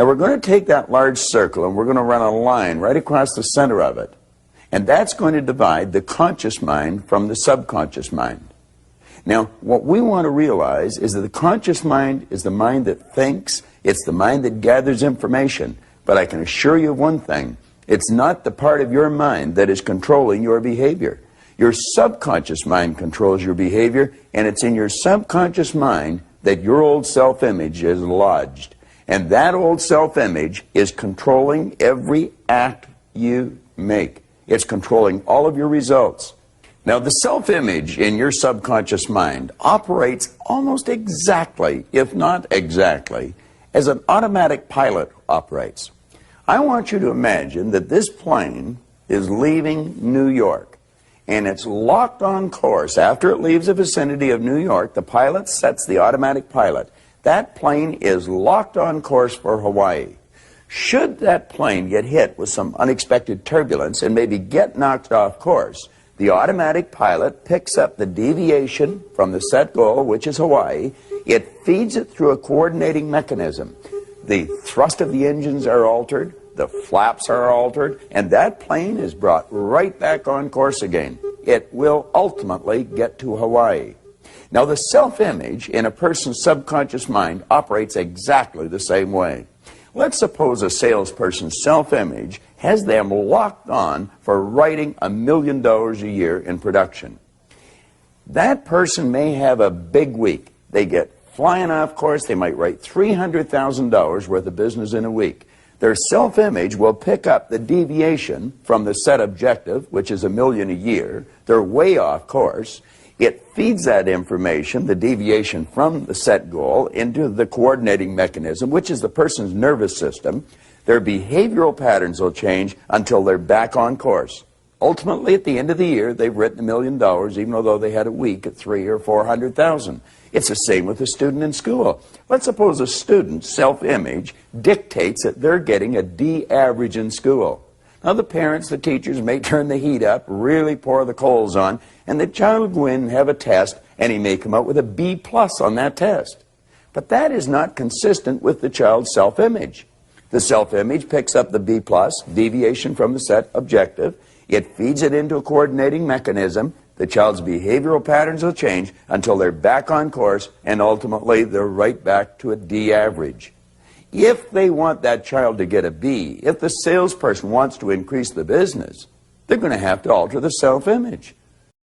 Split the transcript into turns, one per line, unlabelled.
Now we're going to take that large circle and we're going to run a line right across the center of it. And that's going to divide the conscious mind from the subconscious mind. Now, what we want to realize is that the conscious mind is the mind that thinks, it's the mind that gathers information. But I can assure you of one thing, it's not the part of your mind that is controlling your behavior. Your subconscious mind controls your behavior, and it's in your subconscious mind that your old self-image is lodged. And that old self-image is controlling every act you make. It's controlling all of your results. Now, the self-image in your subconscious mind operates almost exactly, if not exactly, as an automatic pilot operates. I want you to imagine that this plane is leaving New York, and it's locked on course. After it leaves the vicinity of New York, the pilot sets the automatic pilot. That plane is locked on course for Hawaii. Should that plane get hit with some unexpected turbulence and maybe get knocked off course, the automatic pilot picks up the deviation from the set goal, which is Hawaii. It feeds it through a coordinating mechanism. The thrust of the engines are altered, the flaps are altered, and that plane is brought right back on course again. It will ultimately get to Hawaii. Now, the self-image in a person's subconscious mind operates exactly the same way. Let's suppose a salesperson's self-image has them locked on for writing $1 million a year in production. That person may have a big week. They get flying off course. They might write $300,000 worth of business in a week. Their self-image will pick up the deviation from the set objective, which is $1 million a year. They're way off course. It feeds that information, the deviation from the set goal, into the coordinating mechanism, which is the person's nervous system. Their behavioral patterns will change until they're back on course. Ultimately, at the end of the year, they've written $1 million, even though they had a week at $300,000 or $400,000. It's the same with a student in school. Let's suppose a student's self-image dictates that they're getting a D average in school. Now, the parents, the teachers may turn the heat up, really pour the coals on, and the child will go in and have a test, and he may come out with a B plus on that test. But that is not consistent with the child's self-image. The self-image picks up the B plus, deviation from the set objective. It feeds it into a coordinating mechanism. The child's behavioral patterns will change until they're back on course, and ultimately they're right back to a D average. If they want that child to get a B, if the salesperson wants to increase the business, they're going to have to alter the self-image.